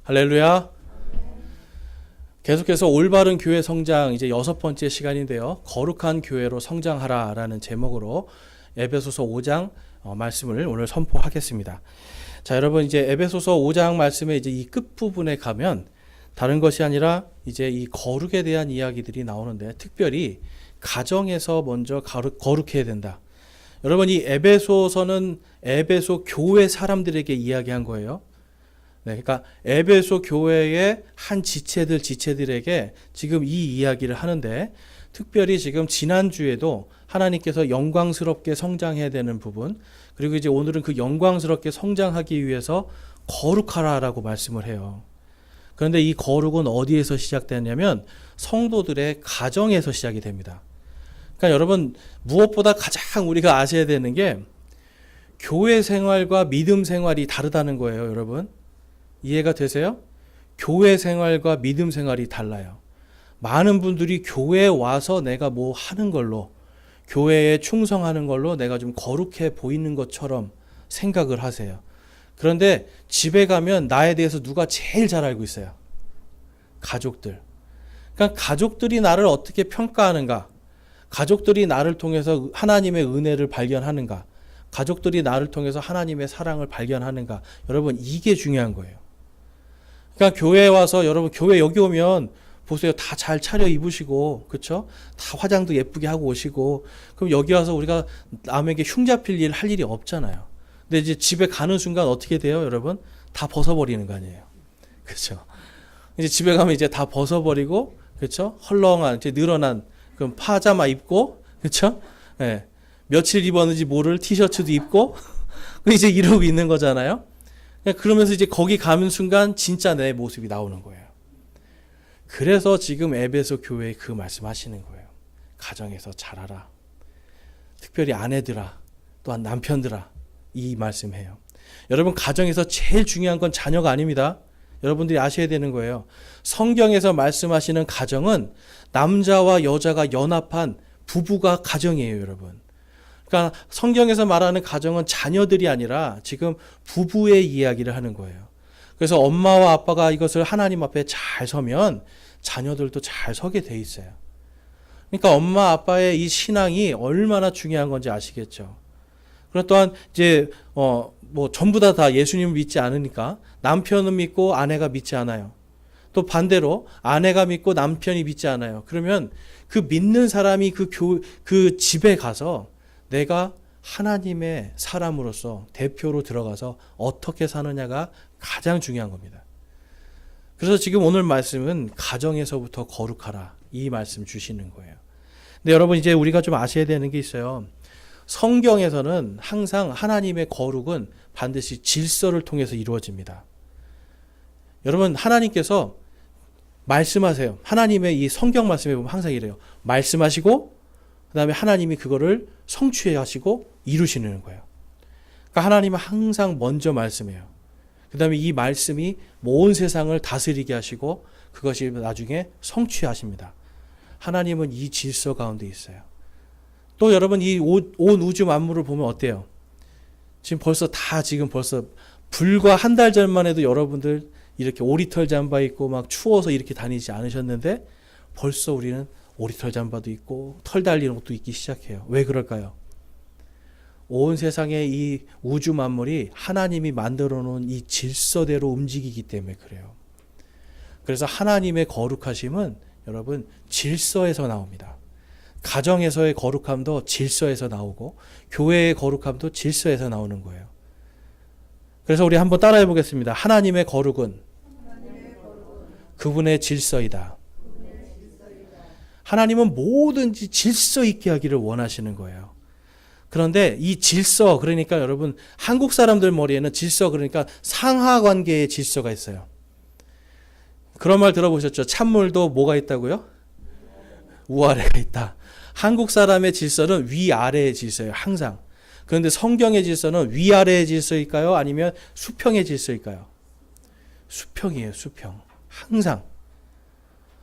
할렐루야. 계속해서 올바른 교회 성장 이제 6번째 시간인데요. 거룩한 교회로 성장하라라는 제목으로 에베소서 5장 말씀을 오늘 선포하겠습니다. 자, 여러분 이제 에베소서 5장 말씀의 이제 이 끝부분에 가면 다른 것이 아니라 이제 이 거룩에 대한 이야기들이 나오는데 특별히 가정에서 먼저 거룩해야 된다. 여러분 이 에베소서는 에베소 교회 사람들에게 이야기한 거예요. 네, 그러니까 에베소 교회의 한 지체들에게 지금 이 이야기를 하는데 특별히 지금 지난주에도 하나님께서 영광스럽게 성장해야 되는 부분 그리고 이제 오늘은 그 영광스럽게 성장하기 위해서 거룩하라라고 말씀을 해요. 그런데 이 거룩은 어디에서 시작되냐면 성도들의 가정에서 시작이 됩니다. 그러니까 여러분 무엇보다 가장 우리가 아셔야 되는 게 교회 생활과 믿음 생활이 다르다는 거예요, 여러분. 이해가 되세요? 교회 생활과 믿음 생활이 달라요. 많은 분들이 교회에 와서 내가 뭐 하는 걸로 교회에 충성하는 걸로 내가 좀 거룩해 보이는 것처럼 생각을 하세요. 그런데 집에 가면 나에 대해서 누가 제일 잘 알고 있어요? 가족들. 그러니까 가족들이 나를 어떻게 평가하는가? 가족들이 나를 통해서 하나님의 은혜를 발견하는가? 가족들이 나를 통해서 하나님의 사랑을 발견하는가? 여러분 이게 중요한 거예요. 그러니까 교회에 와서 여러분 교회 여기 오면 보세요. 다 잘 차려 입으시고 그렇죠? 다 화장도 예쁘게 하고 오시고 그럼 여기 와서 우리가 남에게 흉잡힐 일 할 일이 없잖아요. 근데 이제 집에 가는 순간 어떻게 돼요, 여러분? 다 벗어버리는 거 아니에요. 그렇죠? 이제 집에 가면 이제 다 벗어버리고 그렇죠? 헐렁한 이제 늘어난 그럼 파자마 입고 그렇죠? 네. 며칠 입었는지 모를 티셔츠도 입고 이제 이러고 있는 거잖아요. 그러면서 이제 거기 가는 순간 진짜 내 모습이 나오는 거예요. 그래서 지금 에베소 교회에 그 말씀하시는 거예요. 가정에서 잘하라. 특별히 아내들아, 또한 남편들아 이 말씀해요. 여러분 가정에서 제일 중요한 건 자녀가 아닙니다. 여러분들이 아셔야 되는 거예요. 성경에서 말씀하시는 가정은 남자와 여자가 연합한 부부가 가정이에요, 여러분. 그러니까 성경에서 말하는 가정은 자녀들이 아니라 지금 부부의 이야기를 하는 거예요. 그래서 엄마와 아빠가 이것을 하나님 앞에 잘 서면 자녀들도 잘 서게 돼 있어요. 그러니까 엄마 아빠의 이 신앙이 얼마나 중요한 건지 아시겠죠. 그리고 또한 이제 뭐 전부 다 예수님을 믿지 않으니까 남편은 믿고 아내가 믿지 않아요. 또 반대로 아내가 믿고 남편이 믿지 않아요. 그러면 그 믿는 사람이 그 집에 가서 내가 하나님의 사람으로서 대표로 들어가서 어떻게 사느냐가 가장 중요한 겁니다. 그래서 지금 오늘 말씀은 가정에서부터 거룩하라 이 말씀 주시는 거예요. 근데 여러분 이제 우리가 좀 아셔야 되는 게 있어요. 성경에서는 항상 하나님의 거룩은 반드시 질서를 통해서 이루어집니다. 여러분 하나님께서 말씀하세요. 하나님의 이 성경 말씀에 보면 항상 이래요. 말씀하시고 그 다음에 하나님이 그거를 성취하시고 이루시는 거예요. 그러니까 하나님은 항상 먼저 말씀해요. 그 다음에 이 말씀이 온 세상을 다스리게 하시고 그것이 나중에 성취하십니다. 하나님은 이 질서 가운데 있어요. 또 여러분 이 온 우주 만물을 보면 어때요? 지금 벌써 불과 한 달 전만 해도 여러분들 이렇게 오리털 잠바 입고 막 추워서 이렇게 다니지 않으셨는데 벌써 우리는 오리털 잠바도 있고 털 달리는 것도 있기 시작해요. 왜 그럴까요? 온 세상의 이 우주 만물이 하나님이 만들어 놓은 이 질서대로 움직이기 때문에 그래요. 그래서 하나님의 거룩하심은 여러분 질서에서 나옵니다. 가정에서의 거룩함도 질서에서 나오고 교회의 거룩함도 질서에서 나오는 거예요. 그래서 우리 한번 따라해 보겠습니다. 하나님의 거룩은 그분의 질서이다. 하나님은 뭐든지 질서 있게 하기를 원하시는 거예요. 그런데 이 질서, 그러니까 여러분 한국 사람들 머리에는 질서 그러니까 상하 관계의 질서가 있어요. 그런 말 들어보셨죠? 찬물도 뭐가 있다고요? 우아래가 있다. 한국 사람의 질서는 위아래의 질서예요. 항상. 그런데 성경의 질서는 위아래의 질서일까요? 아니면 수평의 질서일까요? 수평이에요. 수평. 항상.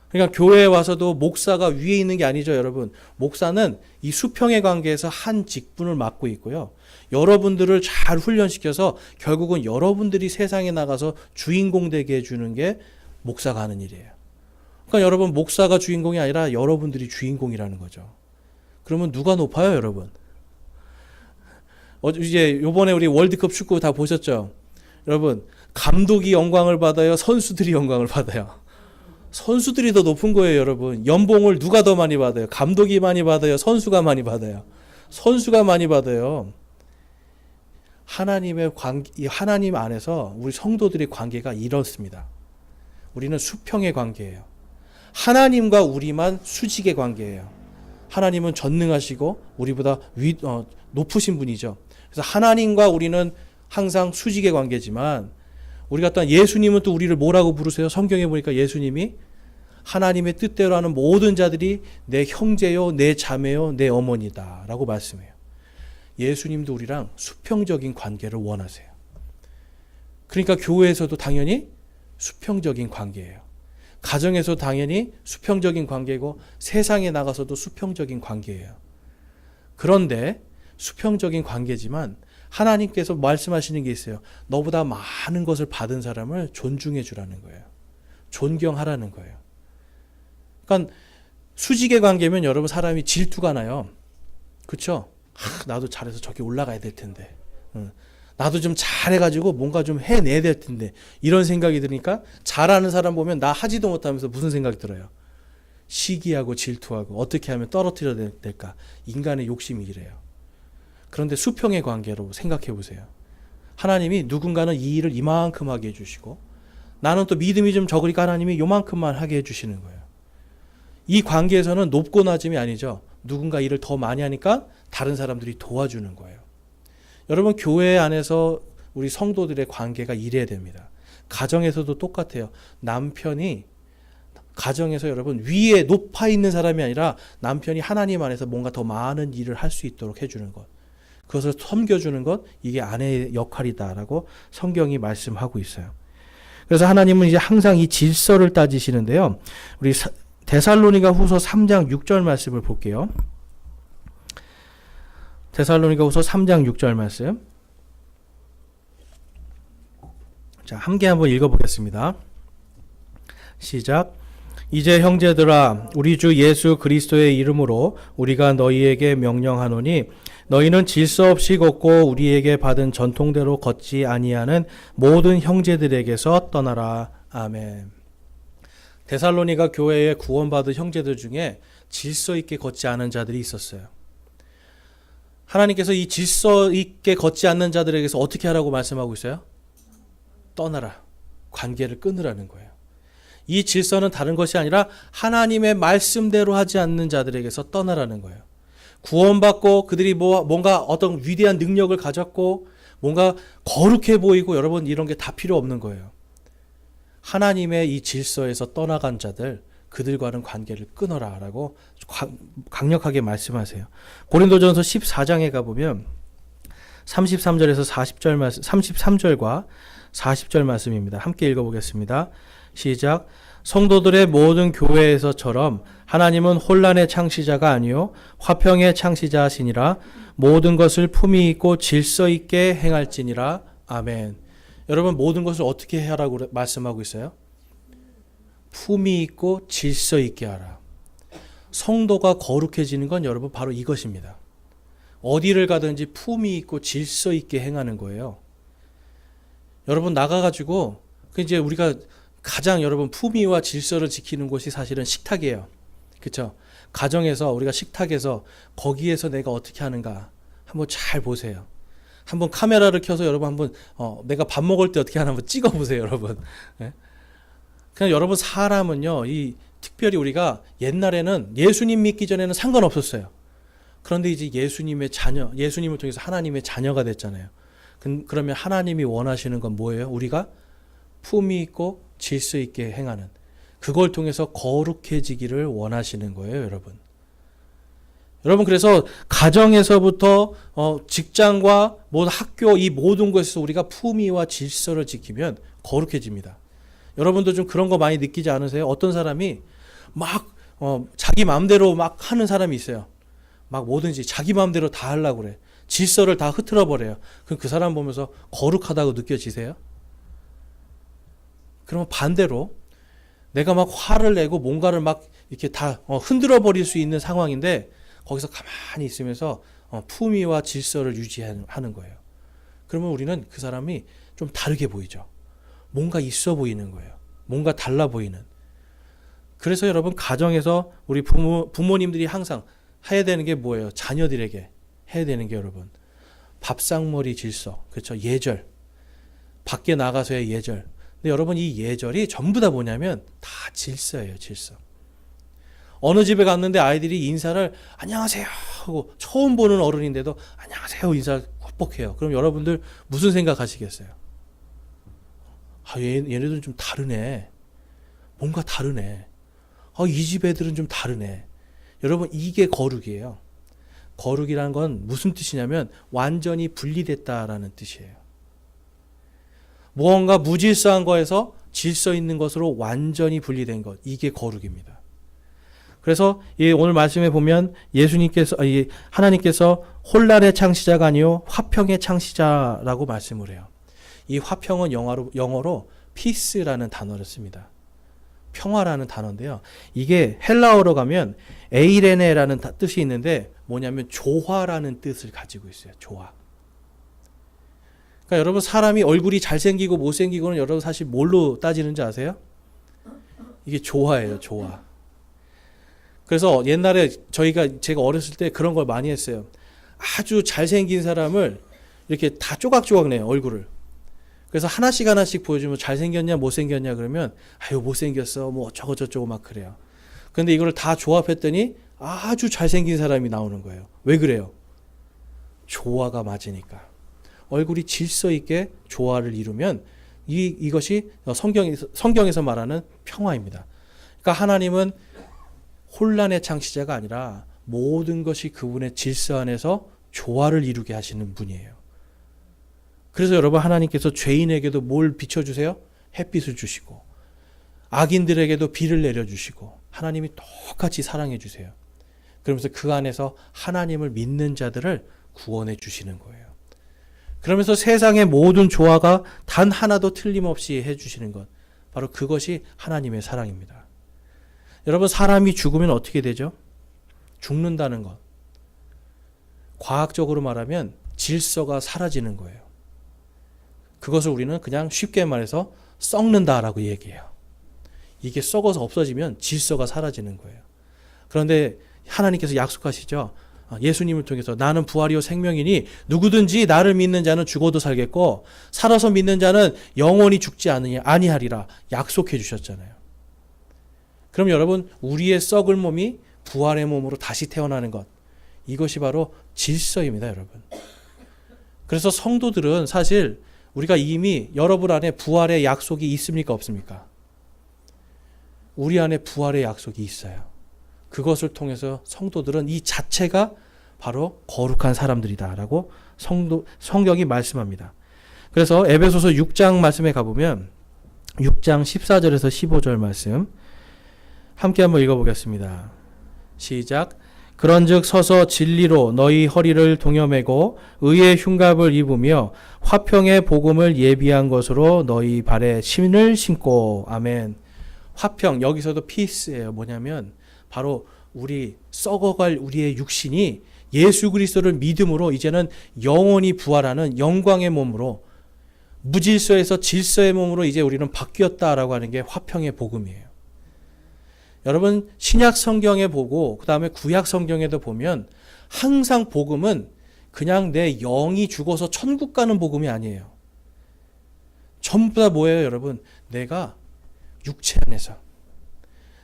그러니까 교회에 와서도 목사가 위에 있는 게 아니죠, 여러분. 목사는 이 수평의 관계에서 한 직분을 맡고 있고요. 여러분들을 잘 훈련시켜서 결국은 여러분들이 세상에 나가서 주인공 되게 해주는 게 목사가 하는 일이에요. 그러니까 여러분, 목사가 주인공이 아니라 여러분들이 주인공이라는 거죠. 그러면 누가 높아요, 여러분? 이제 요번에 우리 월드컵 축구 다 보셨죠? 여러분, 감독이 영광을 받아요? 선수들이 영광을 받아요? 선수들이 더 높은 거예요, 여러분. 연봉을 누가 더 많이 받아요? 감독이 많이 받아요? 선수가 많이 받아요? 선수가 많이 받아요. 하나님 안에서 우리 성도들의 관계가 이렇습니다. 우리는 수평의 관계예요. 하나님과 우리만 수직의 관계예요. 하나님은 전능하시고 우리보다 높으신 분이죠. 그래서 하나님과 우리는 항상 수직의 관계지만, 우리가 또 예수님은 또 우리를 뭐라고 부르세요? 성경에 보니까 예수님이 하나님의 뜻대로 하는 모든 자들이 내 형제요, 내 자매요, 내 어머니다 라고 말씀해요. 예수님도 우리랑 수평적인 관계를 원하세요. 그러니까 교회에서도 당연히 수평적인 관계예요. 가정에서 당연히 수평적인 관계고, 세상에 나가서도 수평적인 관계예요. 그런데 수평적인 관계지만 하나님께서 말씀하시는 게 있어요. 너보다 많은 것을 받은 사람을 존중해 주라는 거예요. 존경하라는 거예요. 그러니까 수직의 관계면 여러분, 사람이 질투가 나요. 그렇죠? 나도 잘해서 저기 올라가야 될 텐데, 나도 좀 잘해가지고 뭔가 좀 해내야 될 텐데, 이런 생각이 드니까 잘하는 사람 보면 나 하지도 못하면서 무슨 생각이 들어요? 시기하고 질투하고 어떻게 하면 떨어뜨려야 될까? 인간의 욕심이 이래요. 그런데 수평의 관계로 생각해 보세요. 하나님이 누군가는 이 일을 이만큼 하게 해주시고, 나는 또 믿음이 좀 적으니까 하나님이 요만큼만 하게 해주시는 거예요. 이 관계에서는 높고 낮음이 아니죠. 누군가 일을 더 많이 하니까 다른 사람들이 도와주는 거예요. 여러분, 교회 안에서 우리 성도들의 관계가 이래야 됩니다. 가정에서도 똑같아요. 남편이 가정에서 여러분 위에 높아 있는 사람이 아니라 남편이 하나님 안에서 뭔가 더 많은 일을 할 수 있도록 해주는 것, 그것을 섬겨주는 것, 이게 아내의 역할이다라고 성경이 말씀하고 있어요. 그래서 하나님은 이제 항상 이 질서를 따지시는데요. 우리 데살로니가 후서 3장 6절 말씀을 볼게요. 데살로니가 후서 3장 6절 말씀. 자, 함께 한번 읽어보겠습니다. 시작. 이제 형제들아, 우리 주 예수 그리스도의 이름으로 우리가 너희에게 명령하노니, 너희는 질서 없이 걷고 우리에게 받은 전통대로 걷지 아니하는 모든 형제들에게서 떠나라. 아멘. 데살로니가 교회에 구원받은 형제들 중에 질서 있게 걷지 않은 자들이 있었어요. 하나님께서 이 질서 있게 걷지 않는 자들에게서 어떻게 하라고 말씀하고 있어요? 떠나라. 관계를 끊으라는 거예요. 이 질서는 다른 것이 아니라 하나님의 말씀대로 하지 않는 자들에게서 떠나라는 거예요. 구원받고 그들이 뭔가 어떤 위대한 능력을 가졌고 뭔가 거룩해 보이고, 여러분, 이런 게 다 필요 없는 거예요. 하나님의 이 질서에서 떠나간 자들, 그들과는 관계를 끊어라 라고 강력하게 말씀하세요. 고린도전서 14장에 가보면 33절에서 40절 말씀, 33절과 40절 말씀입니다. 함께 읽어보겠습니다. 시작. 성도들의 모든 교회에서처럼 하나님은 혼란의 창시자가 아니요 화평의 창시자시니라. 모든 것을 품위 있고 질서 있게 행할지니라. 아멘. 여러분, 모든 것을 어떻게 하라고 말씀하고 있어요? 품위 있고 질서 있게 하라. 성도가 거룩해지는 건 여러분 바로 이것입니다. 어디를 가든지 품위 있고 질서 있게 행하는 거예요. 여러분, 나가가지고 이제 우리가 가장 여러분 품위와 질서를 지키는 곳이 사실은 식탁이에요. 그렇죠? 가정에서 우리가 식탁에서 거기에서 내가 어떻게 하는가 한번 잘 보세요. 한번 카메라를 켜서 여러분 한번 내가 밥 먹을 때 어떻게 하나 한번 찍어 보세요, 여러분. 네? 그냥 여러분, 사람은요, 특별히 우리가 옛날에는 예수님 믿기 전에는 상관없었어요. 그런데 이제 예수님의 자녀, 예수님을 통해서 하나님의 자녀가 됐잖아요. 그러면 하나님이 원하시는 건 뭐예요? 우리가 품위 있고 질서 있게 행하는, 그걸 통해서 거룩해지기를 원하시는 거예요, 여러분. 여러분, 그래서 가정에서부터 직장과 학교, 이 모든 곳에서 우리가 품위와 질서를 지키면 거룩해집니다. 여러분도 좀 그런 거 많이 느끼지 않으세요? 어떤 사람이 막 자기 마음대로 막 하는 사람이 있어요. 막 뭐든지 자기 마음대로 다 하려고 그래. 질서를 다 흐트러 버려요. 그럼 그 사람 보면서 거룩하다고 느껴지세요? 그러면 반대로 내가 막 화를 내고 뭔가를 막 이렇게 다 흔들어 버릴 수 있는 상황인데 거기서 가만히 있으면서 품위와 질서를 유지하는 거예요. 그러면 우리는 그 사람이 좀 다르게 보이죠. 뭔가 있어 보이는 거예요. 뭔가 달라 보이는. 그래서 여러분 가정에서 우리 부모님들이 항상 해야 되는 게 뭐예요? 자녀들에게 해야 되는 게 여러분 밥상머리 질서, 그렇죠? 예절, 밖에 나가서의 예절. 근데 여러분 이 예절이 전부 다 뭐냐면 다 질서예요, 질서. 어느 집에 갔는데 아이들이 인사를 안녕하세요 하고 처음 보는 어른인데도 안녕하세요 인사를 꼭 해요. 그럼 여러분들 무슨 생각하시겠어요? 얘네들은 좀 다르네. 뭔가 다르네. 이 집 애들은 좀 다르네. 여러분 이게 거룩이에요. 거룩이라는 건 무슨 뜻이냐면 완전히 분리됐다라는 뜻이에요. 무언가 무질서한 거에서 질서 있는 것으로 완전히 분리된 것. 이게 거룩입니다. 그래서 오늘 말씀에 보면 하나님께서 혼란의 창시자가 아니요 화평의 창시자라고 말씀을 해요. 이 화평은 영어로 peace라는 단어를 씁니다. 평화라는 단어인데요. 이게 헬라어로 가면 에이레네라는 뜻이 있는데 뭐냐면 조화라는 뜻을 가지고 있어요. 조화. 그러니까 여러분 사람이 얼굴이 잘생기고 못생기고는 여러분 사실 뭘로 따지는지 아세요? 이게 조화예요. 조화. 그래서 옛날에 제가 어렸을 때 그런 걸 많이 했어요. 아주 잘생긴 사람을 이렇게 다 조각조각 내요. 얼굴을. 그래서 하나씩 보여주면 잘생겼냐 못생겼냐 그러면 아유 못생겼어 뭐 어쩌고저쩌고 막 그래요. 근데 이거를 다 조합했더니 아주 잘생긴 사람이 나오는 거예요. 왜 그래요? 조화가 맞으니까. 얼굴이 질서 있게 조화를 이루면 이것이 성경에서 말하는 평화입니다. 그러니까 하나님은 혼란의 창시자가 아니라 모든 것이 그분의 질서 안에서 조화를 이루게 하시는 분이에요. 그래서 여러분 하나님께서 죄인에게도 뭘 비춰주세요? 햇빛을 주시고 악인들에게도 비를 내려주시고 하나님이 똑같이 사랑해 주세요. 그러면서 그 안에서 하나님을 믿는 자들을 구원해 주시는 거예요. 그러면서 세상의 모든 조화가 단 하나도 틀림없이 해주시는 것. 바로 그것이 하나님의 사랑입니다. 여러분 사람이 죽으면 어떻게 되죠? 죽는다는 것. 과학적으로 말하면 질서가 사라지는 거예요. 그것을 우리는 그냥 쉽게 말해서 썩는다라고 얘기해요. 이게 썩어서 없어지면 질서가 사라지는 거예요. 그런데 하나님께서 약속하시죠. 예수님을 통해서 나는 부활이요 생명이니 누구든지 나를 믿는 자는 죽어도 살겠고 살아서 믿는 자는 영원히 죽지 아니하리라 약속해 주셨잖아요. 그럼 여러분 우리의 썩을 몸이 부활의 몸으로 다시 태어나는 것 이것이 바로 질서입니다, 여러분. 그래서 성도들은 사실 우리가 이미 여러분 안에 부활의 약속이 있습니까? 없습니까? 우리 안에 부활의 약속이 있어요. 그것을 통해서 성도들은 이 자체가 바로 거룩한 사람들이다라고 성경이 말씀합니다. 그래서 에베소서 6장 말씀에 가보면 6장 14절에서 15절 말씀 함께 한번 읽어보겠습니다. 시작. 그런즉 서서 진리로 너희 허리를 동여매고 의의 흉갑을 입으며 화평의 복음을 예비한 것으로 너희 발에 신을 신고. 아멘. 화평 여기서도 피스예요. 뭐냐면 바로 우리 썩어갈 우리의 육신이 예수 그리스도를 믿음으로 이제는 영원히 부활하는 영광의 몸으로 무질서에서 질서의 몸으로 이제 우리는 바뀌었다라고 하는 게 화평의 복음이에요. 여러분 신약 성경에 보고 그 다음에 구약 성경에도 보면 항상 복음은 그냥 내 영이 죽어서 천국 가는 복음이 아니에요. 전부 다 뭐예요, 여러분? 내가 육체 안에서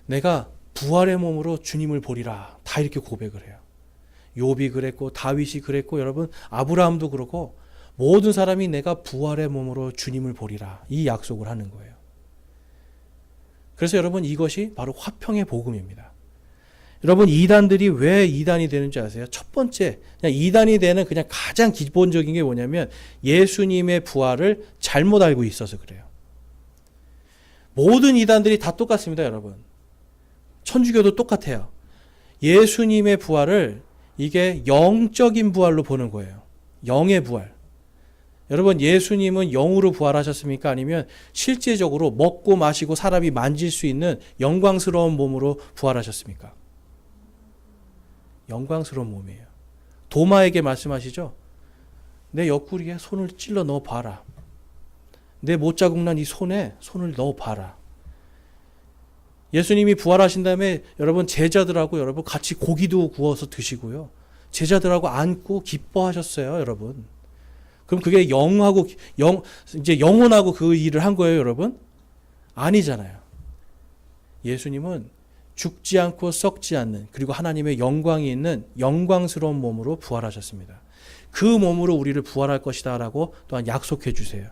내가 부활의 몸으로 주님을 보리라 다 이렇게 고백을 해요. 욥이 그랬고 다윗이 그랬고 여러분 아브라함도 그렇고 모든 사람이 내가 부활의 몸으로 주님을 보리라 이 약속을 하는 거예요. 그래서 여러분 이것이 바로 화평의 복음입니다. 여러분 이단들이 왜 이단이 되는지 아세요? 첫 번째 그냥 이단이 되는 그냥 가장 기본적인 게 뭐냐면 예수님의 부활을 잘못 알고 있어서 그래요. 모든 이단들이 다 똑같습니다, 여러분. 천주교도 똑같아요. 예수님의 부활을 이게 영적인 부활로 보는 거예요. 영의 부활. 여러분, 예수님은 영으로 부활하셨습니까? 아니면 실제적으로 먹고 마시고 사람이 만질 수 있는 영광스러운 몸으로 부활하셨습니까? 영광스러운 몸이에요. 도마에게 말씀하시죠. 내 옆구리에 손을 찔러 넣어 봐라. 내 못자국 난 이 손에 손을 넣어 봐라. 예수님이 부활하신 다음에 여러분 제자들하고 여러분 같이 고기도 구워서 드시고요. 제자들하고 안고 기뻐하셨어요, 여러분. 그럼 그게 이제 영혼하고 그 일을 한 거예요, 여러분? 아니잖아요. 예수님은 죽지 않고 썩지 않는, 그리고 하나님의 영광이 있는 영광스러운 몸으로 부활하셨습니다. 그 몸으로 우리를 부활할 것이다 라고 또한 약속해 주세요.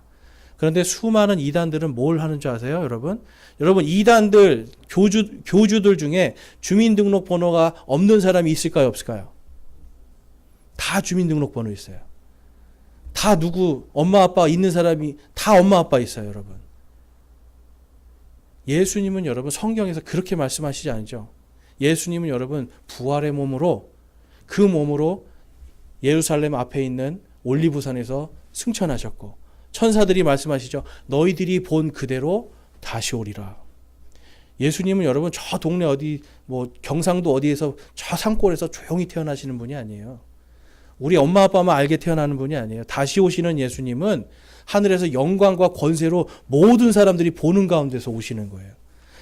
그런데 수많은 이단들은 뭘 하는 줄 아세요, 여러분? 여러분, 이단들, 교주들 중에 주민등록번호가 없는 사람이 있을까요, 없을까요? 다 주민등록번호 있어요. 다 누구, 엄마, 아빠 있는 사람이 다 엄마, 아빠 있어요, 여러분. 예수님은 여러분 성경에서 그렇게 말씀하시지 않죠. 예수님은 여러분 부활의 몸으로, 그 몸으로 예루살렘 앞에 있는 올리브산에서 승천하셨고, 천사들이 말씀하시죠. 너희들이 본 그대로 다시 오리라. 예수님은 여러분 저 동네 어디 뭐 경상도 어디에서 저 산골에서 조용히 태어나시는 분이 아니에요. 우리 엄마 아빠만 알게 태어나는 분이 아니에요. 다시 오시는 예수님은 하늘에서 영광과 권세로 모든 사람들이 보는 가운데서 오시는 거예요.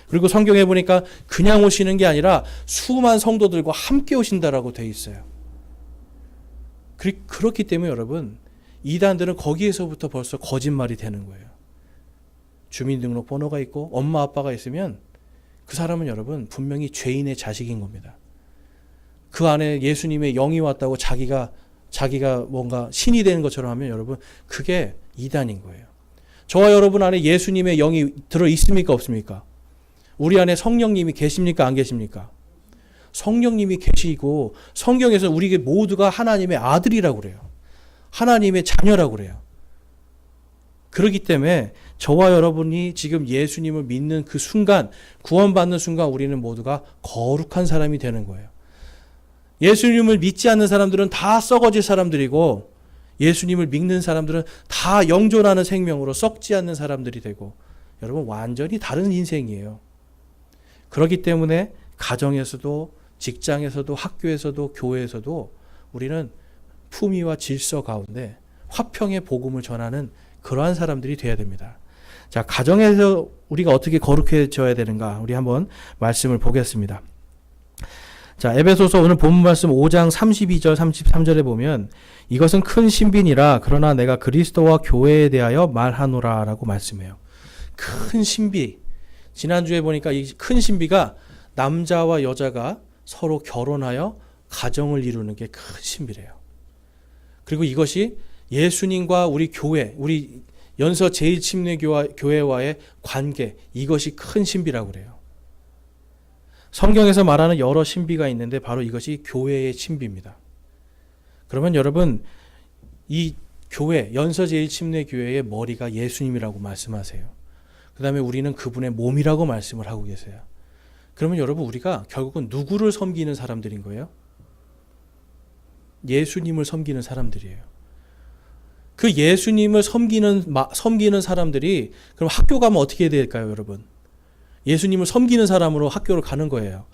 그리고 성경에 보니까 그냥 오시는 게 아니라 수많은 성도들과 함께 오신다라고 돼 있어요. 그렇기 때문에 여러분, 이단들은 거기에서부터 벌써 거짓말이 되는 거예요. 주민등록번호가 있고 엄마 아빠가 있으면 그 사람은 여러분 분명히 죄인의 자식인 겁니다. 그 안에 예수님의 영이 왔다고 자기가 뭔가 신이 되는 것처럼 하면 여러분 그게 이단인 거예요. 저와 여러분 안에 예수님의 영이 들어 있습니까, 없습니까? 우리 안에 성령님이 계십니까, 안 계십니까? 성령님이 계시고 성경에서 우리 모두가 하나님의 아들이라고 그래요. 하나님의 자녀라고 그래요. 그렇기 때문에 저와 여러분이 지금 예수님을 믿는 그 순간, 구원받는 순간 우리는 모두가 거룩한 사람이 되는 거예요. 예수님을 믿지 않는 사람들은 다 썩어질 사람들이고, 예수님을 믿는 사람들은 다 영존하는 생명으로 썩지 않는 사람들이 되고, 여러분 완전히 다른 인생이에요. 그렇기 때문에 가정에서도 직장에서도 학교에서도 교회에서도 우리는 품위와 질서 가운데 화평의 복음을 전하는 그러한 사람들이 되어야 됩니다. 자, 가정에서 우리가 어떻게 거룩해져야 되는가, 우리 한번 말씀을 보겠습니다. 자, 에베소서 오늘 본문 말씀 5장 32절 33절에 보면 이것은 큰 신비니라 그러나 내가 그리스도와 교회에 대하여 말하노라 라고 말씀해요. 큰 신비. 지난주에 보니까 이 큰 신비가 남자와 여자가 서로 결혼하여 가정을 이루는 게 큰 신비래요. 그리고 이것이 예수님과 우리 교회, 우리 연서 제1침례교회와의 관계, 이것이 큰 신비라고 그래요. 성경에서 말하는 여러 신비가 있는데 바로 이것이 교회의 신비입니다. 그러면 여러분, 이 교회, 연서 제1침례교회의 머리가 예수님이라고 말씀하세요. 그 다음에 우리는 그분의 몸이라고 말씀을 하고 계세요. 그러면 여러분, 우리가 결국은 누구를 섬기는 사람들인 거예요? 예수님을 섬기는 사람들이에요. 그 예수님을 섬기는 사람들이 그럼 학교 가면 어떻게 해야 될까요, 여러분? 예수님을 섬기는 사람으로 학교를 가는 거예요.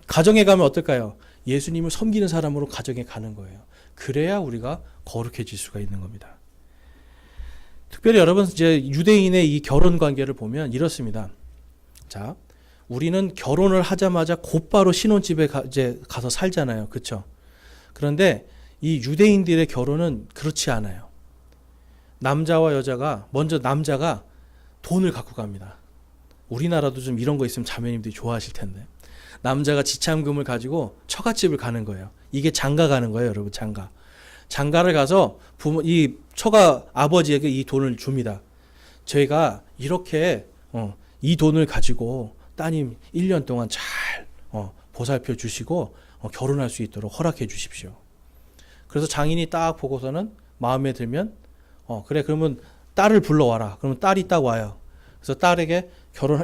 가정에 가면 어떨까요? 예수님을 섬기는 사람으로 가정에 가는 거예요. 그래야 우리가 거룩해질 수가 있는 겁니다. 특별히 여러분, 이제 유대인의 이 결혼 관계를 보면 이렇습니다. 자, 우리는 결혼을 하자마자 곧바로 신혼집에 이제 가서 살잖아요. 그렇죠? 그런데 이 유대인들의 결혼은 그렇지 않아요. 남자와 여자가, 먼저 남자가 돈을 갖고 갑니다. 우리나라도 좀 이런 거 있으면 자매님들이 좋아하실 텐데. 남자가 지참금을 가지고 처갓집을 가는 거예요. 이게 장가 가는 거예요, 여러분, 장가. 장가를 가서 이 처가 아버지에게 이 돈을 줍니다. 저희가 이렇게 이 돈을 가지고 따님 1년 동안 잘 보살펴 주시고 결혼할 수 있도록 허락해 주십시오. 그래서 장인이 딱 보고서는 마음에 들면 그래, 그러면 딸을 불러와라. 그러면 딸이 딱 와요. 그래서 딸에게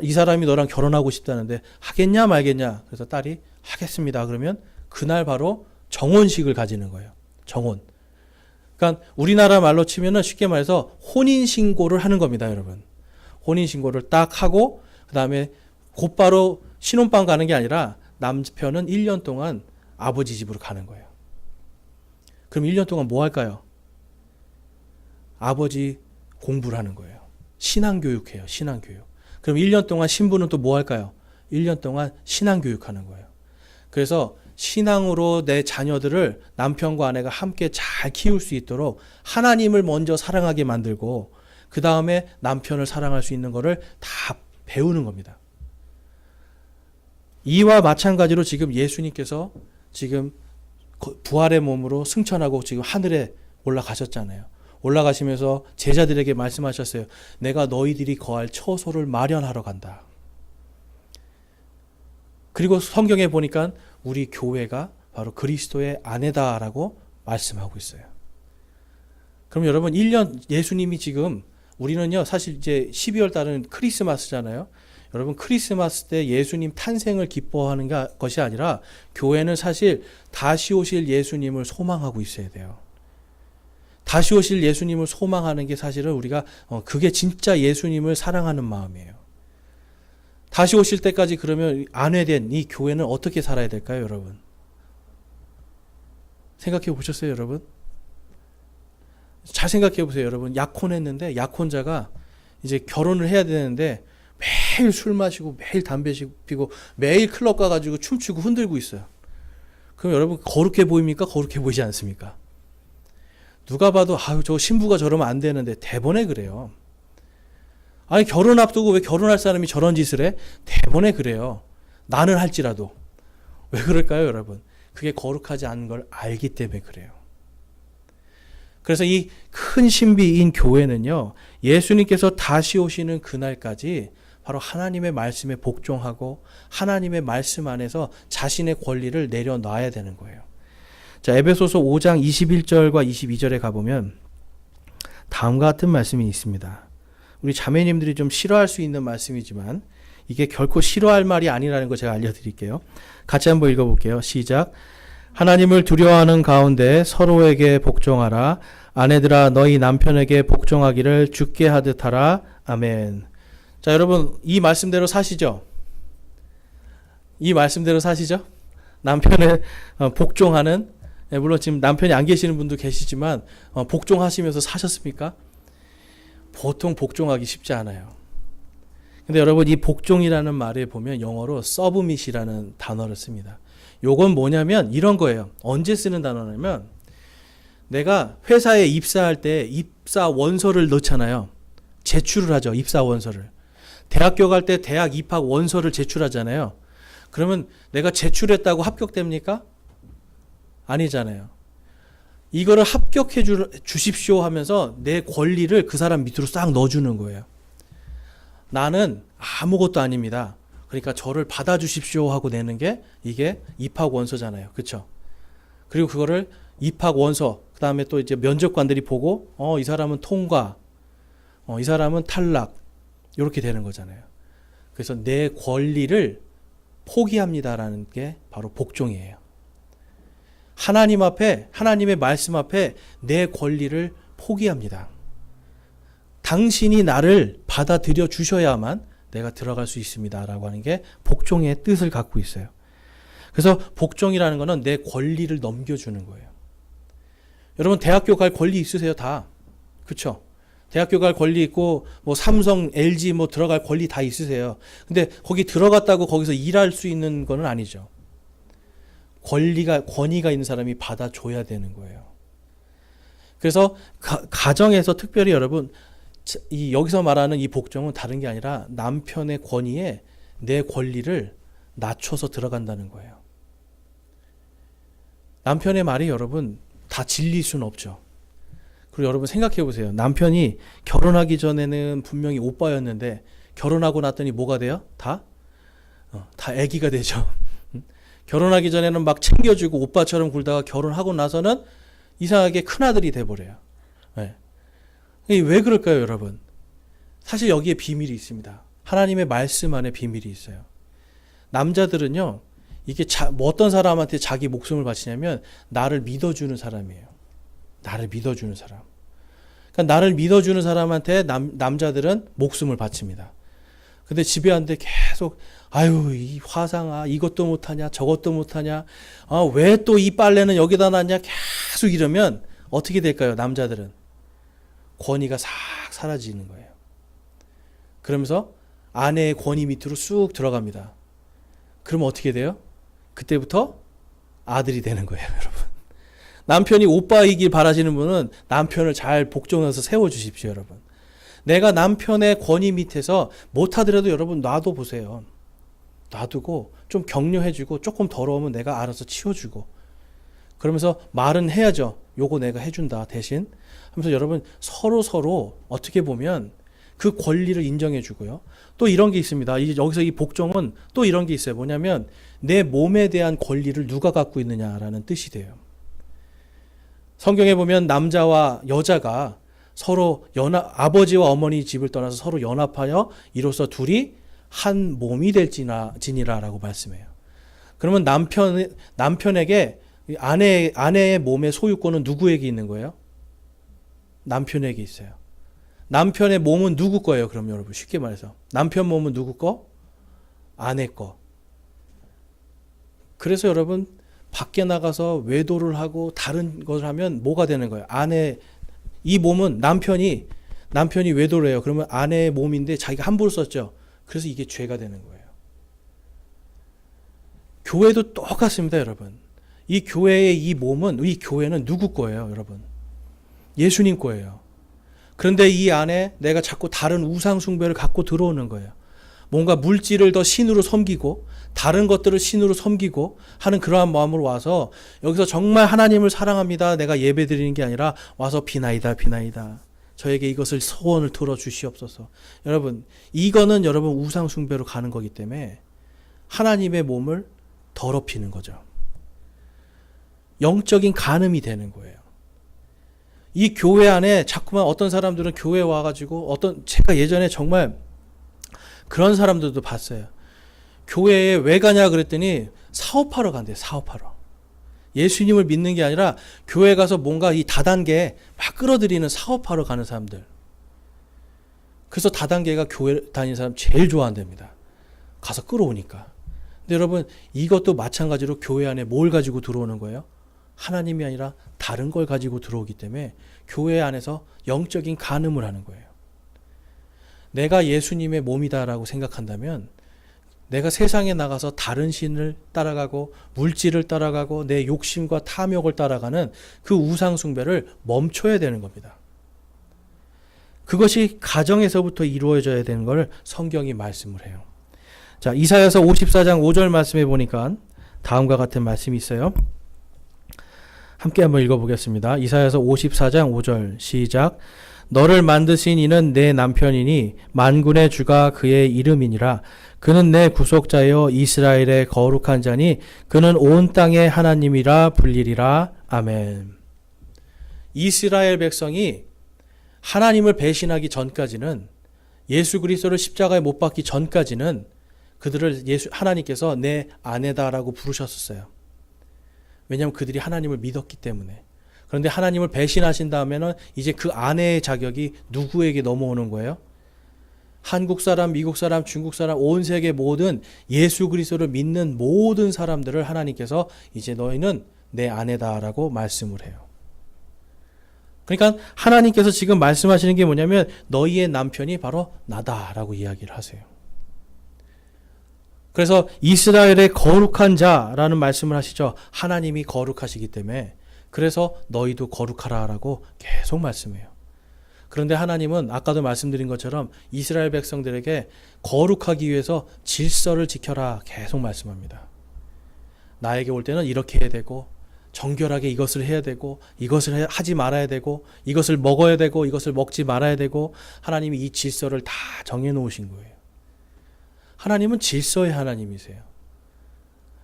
이 사람이 너랑 결혼하고 싶다는데 하겠냐 말겠냐. 그래서 딸이 하겠습니다. 그러면 그날 바로 정혼식을 가지는 거예요. 정혼. 그러니까 우리나라 말로 치면은 쉽게 말해서 혼인신고를 하는 겁니다, 여러분. 혼인신고를 딱 하고 그다음에 곧바로 신혼방 가는 게 아니라 남편은 1년 동안 아버지 집으로 가는 거예요. 그럼 1년 동안 뭐 할까요? 아버지 공부를 하는 거예요. 신앙교육해요. 신앙교육. 그럼 1년 동안 신부는 또 뭐 할까요? 1년 동안 신앙교육하는 거예요. 그래서 신앙으로 내 자녀들을 남편과 아내가 함께 잘 키울 수 있도록 하나님을 먼저 사랑하게 만들고 그 다음에 남편을 사랑할 수 있는 거를 다 배우는 겁니다. 이와 마찬가지로 지금 예수님께서 지금 부활의 몸으로 승천하고 지금 하늘에 올라가셨잖아요. 올라가시면서 제자들에게 말씀하셨어요. 내가 너희들이 거할 처소를 마련하러 간다. 그리고 성경에 보니까 우리 교회가 바로 그리스도의 아내다라고 말씀하고 있어요. 그럼 여러분 1년 예수님이 지금 우리는요 사실 이제 12월 달은 크리스마스잖아요. 여러분 크리스마스 때 예수님 탄생을 기뻐하는 것이 아니라 교회는 사실 다시 오실 예수님을 소망하고 있어야 돼요. 다시 오실 예수님을 소망하는 게 사실은 우리가 그게 진짜 예수님을 사랑하는 마음이에요. 다시 오실 때까지 그러면 안회된 이 교회는 어떻게 살아야 될까요, 여러분? 생각해 보셨어요, 여러분? 잘 생각해 보세요, 여러분. 약혼했는데 약혼자가 이제 결혼을 해야 되는데 매일 술 마시고 매일 담배 피고 매일 클럽 가가지고 춤추고 흔들고 있어요. 그럼 여러분 거룩해 보입니까? 거룩해 보이지 않습니까? 누가 봐도 아유 저 신부가 저러면 안 되는데 대번에 그래요. 아니 결혼 앞두고 왜 결혼할 사람이 저런 짓을 해? 대번에 그래요. 나는 할지라도. 왜 그럴까요, 여러분? 그게 거룩하지 않은 걸 알기 때문에 그래요. 그래서 이 큰 신비인 교회는요, 예수님께서 다시 오시는 그날까지 바로 하나님의 말씀에 복종하고 하나님의 말씀 안에서 자신의 권리를 내려놔야 되는 거예요. 자, 에베소서 5장 21절과 22절에 가보면 다음과 같은 말씀이 있습니다. 우리 자매님들이 좀 싫어할 수 있는 말씀이지만 이게 결코 싫어할 말이 아니라는 거 제가 알려드릴게요. 같이 한번 읽어볼게요. 시작. 하나님을 두려워하는 가운데 서로에게 복종하라. 아내들아 너희 남편에게 복종하기를 주께 하듯 하라. 아멘. 자, 여러분 이 말씀대로 사시죠? 이 말씀대로 사시죠? 남편의 복종하는, 물론 지금 남편이 안 계시는 분도 계시지만 복종하시면서 사셨습니까? 보통 복종하기 쉽지 않아요. 근데 여러분 이 복종이라는 말에 보면 영어로 서브밋이라는 단어를 씁니다. 요건 뭐냐면 이런 거예요. 언제 쓰는 단어냐면 내가 회사에 입사할 때 입사 원서를 넣잖아요. 제출을 하죠. 입사 원서를. 대학교 갈 때 대학 입학 원서를 제출하잖아요. 그러면 내가 제출했다고 합격됩니까? 아니잖아요. 이거를 합격해 주십시오 하면서 내 권리를 그 사람 밑으로 싹 넣어주는 거예요. 나는 아무것도 아닙니다. 그러니까 저를 받아주십시오 하고 내는 게 이게 입학 원서잖아요. 그렇죠? 그리고 그거를 입학 원서, 그 다음에 또 이제 면접관들이 보고 이 사람은 통과, 이 사람은 탈락, 이렇게 되는 거잖아요. 그래서 내 권리를 포기합니다라는 게 바로 복종이에요. 하나님 앞에, 하나님의 말씀 앞에 내 권리를 포기합니다. 당신이 나를 받아들여 주셔야만 내가 들어갈 수 있습니다라고 하는 게 복종의 뜻을 갖고 있어요. 그래서 복종이라는 거는 내 권리를 넘겨주는 거예요. 여러분 대학교 갈 권리 있으세요? 다. 그렇죠? 대학교 갈 권리 있고 뭐 삼성, LG 뭐 들어갈 권리 다 있으세요. 근데 거기 들어갔다고 거기서 일할 수 있는 건 아니죠. 권위가 있는 사람이 받아줘야 되는 거예요. 그래서 가정에서 특별히 여러분 여기서 말하는 이 복종은 다른 게 아니라 남편의 권위에 내 권리를 낮춰서 들어간다는 거예요. 남편의 말이 여러분 다 진리일 수는 없죠. 그리고 여러분 생각해 보세요. 남편이 결혼하기 전에는 분명히 오빠였는데 결혼하고 났더니 뭐가 돼요? 다 애기가 되죠. 결혼하기 전에는 막 챙겨주고 오빠처럼 굴다가 결혼하고 나서는 이상하게 큰아들이 돼버려요. 네. 왜 그럴까요, 여러분? 사실 여기에 비밀이 있습니다. 하나님의 말씀 안에 비밀이 있어요. 남자들은요, 이게 뭐 어떤 사람한테 자기 목숨을 바치냐면 나를 믿어주는 사람이에요. 나를 믿어주는 사람. 그러니까 나를 믿어주는 사람한테 남자들은 목숨을 바칩니다. 근데 집에 왔는데 계속 아유 이 화상아 이것도 못하냐 저것도 못하냐 왜 또 이 빨래는 여기다 놨냐 계속 이러면 어떻게 될까요? 남자들은 권위가 싹 사라지는 거예요. 그러면서 아내의 권위 밑으로 쑥 들어갑니다. 그러면 어떻게 돼요? 그때부터 아들이 되는 거예요, 여러분. 남편이 오빠이길 바라시는 분은 남편을 잘 복종해서 세워주십시오, 여러분. 내가 남편의 권위 밑에서 못하더라도 여러분 놔둬 보세요. 놔두고 좀 격려해주고 조금 더러우면 내가 알아서 치워주고 그러면서 말은 해야죠. 요거 내가 해준다 대신 하면서 여러분 서로 어떻게 보면 그 권리를 인정해주고요. 또 이런 게 있습니다. 여기서 이 복종은 또 이런 게 있어요. 뭐냐면 내 몸에 대한 권리를 누가 갖고 있느냐라는 뜻이 돼요. 성경에 보면 남자와 여자가 서로 아버지와 어머니 집을 떠나서 서로 연합하여 이로써 둘이 한 몸이 될지니라라고 말씀해요. 그러면 남편에게 아내의 몸의 소유권은 누구에게 있는 거예요? 남편에게 있어요. 남편의 몸은 누구 거예요? 그럼 여러분 쉽게 말해서 남편 몸은 누구 거? 아내 거. 그래서 여러분 밖에 나가서 외도를 하고 다른 것을 하면 뭐가 되는 거예요? 이 몸은 남편이 외도를 해요. 그러면 아내의 몸인데 자기가 함부로 썼죠. 그래서 이게 죄가 되는 거예요. 교회도 똑같습니다, 여러분. 이 교회의 이 교회는 누구 거예요, 여러분? 예수님 거예요. 그런데 이 안에 내가 자꾸 다른 우상 숭배를 갖고 들어오는 거예요. 뭔가 물질을 더 신으로 섬기고 다른 것들을 신으로 섬기고 하는 그러한 마음으로 와서 여기서 정말 하나님을 사랑합니다. 내가 예배 드리는 게 아니라 와서 비나이다. 저에게 이것을 소원을 들어주시옵소서. 여러분 이거는 여러분 우상 숭배로 가는 거기 때문에 하나님의 몸을 더럽히는 거죠. 영적인 간음이 되는 거예요. 이 교회 안에 자꾸만 어떤 사람들은 교회 와가지고 제가 예전에 정말 그런 사람들도 봤어요. 교회에 왜 가냐 그랬더니 사업하러 간대요. 사업하러. 예수님을 믿는 게 아니라 교회 가서 뭔가 이 다단계 막 끌어들이는 사업하러 가는 사람들. 그래서 다단계가 교회 다니는 사람 제일 좋아한답니다. 가서 끌어오니까. 근데 여러분 이것도 마찬가지로 교회 안에 뭘 가지고 들어오는 거예요? 하나님이 아니라 다른 걸 가지고 들어오기 때문에 교회 안에서 영적인 간음을 하는 거예요. 내가 예수님의 몸이다라고 생각한다면 내가 세상에 나가서 다른 신을 따라가고 물질을 따라가고 내 욕심과 탐욕을 따라가는 그 우상 숭배를 멈춰야 되는 겁니다. 그것이 가정에서부터 이루어져야 되는 걸 성경이 말씀을 해요. 자, 이사야서 54장 5절 말씀해 보니까 다음과 같은 말씀이 있어요. 함께 한번 읽어보겠습니다. 이사야서 54장 5절 시작. 너를 만드신 이는 내 남편이니 만군의 주가 그의 이름이니라. 그는 내 구속자여 이스라엘의 거룩한 자니 그는 온 땅의 하나님이라 불리리라. 아멘. 이스라엘 백성이 하나님을 배신하기 전까지는 예수 그리스도를 십자가에 못 박기 전까지는 그들을 하나님께서 내 아내다라고 부르셨었어요. 왜냐하면 그들이 하나님을 믿었기 때문에. 그런데 하나님을 배신하신 다음에는 이제 그 아내의 자격이 누구에게 넘어오는 거예요? 한국 사람, 미국 사람, 중국 사람, 온 세계 모든 예수 그리스도를 믿는 모든 사람들을 하나님께서 이제 너희는 내 아내다라고 말씀을 해요. 그러니까 하나님께서 지금 말씀하시는 게 뭐냐면 너희의 남편이 바로 나다라고 이야기를 하세요. 그래서 이스라엘의 거룩한 자라는 말씀을 하시죠. 하나님이 거룩하시기 때문에 그래서 너희도 거룩하라라고 계속 말씀해요. 그런데 하나님은 아까도 말씀드린 것처럼 이스라엘 백성들에게 거룩하기 위해서 질서를 지켜라 계속 말씀합니다. 나에게 올 때는 이렇게 해야 되고 정결하게 이것을 해야 되고 이것을 하지 말아야 되고 이것을 먹어야 되고 이것을 먹지 말아야 되고 하나님이 이 질서를 다 정해놓으신 거예요. 하나님은 질서의 하나님이세요.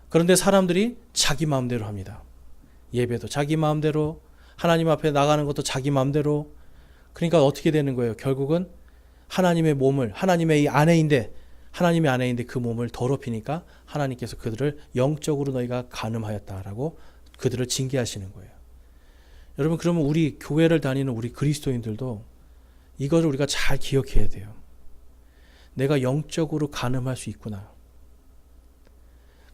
그런데 사람들이 자기 마음대로 합니다. 예배도 자기 마음대로, 하나님 앞에 나가는 것도 자기 마음대로. 그러니까 어떻게 되는 거예요? 결국은 하나님의 몸을, 하나님의 이 아내인데, 하나님의 아내인데 그 몸을 더럽히니까 하나님께서 그들을 영적으로 너희가 간음하였다라고 그들을 징계하시는 거예요. 여러분, 그러면 우리 교회를 다니는 우리 그리스도인들도 이것을 우리가 잘 기억해야 돼요. 내가 영적으로 간음할 수 있구나.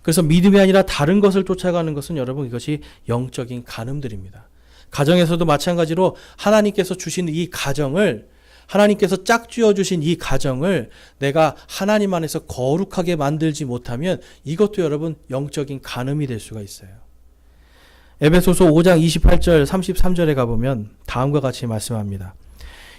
그래서 믿음이 아니라 다른 것을 쫓아가는 것은 여러분 이것이 영적인 간음들입니다. 가정에서도 마찬가지로 하나님께서 주신 이 가정을, 하나님께서 짝쥐어 주신 이 가정을 내가 하나님 안에서 거룩하게 만들지 못하면 이것도 여러분 영적인 간음이 될 수가 있어요. 에베소서 5장 28절 33절에 가보면 다음과 같이 말씀합니다.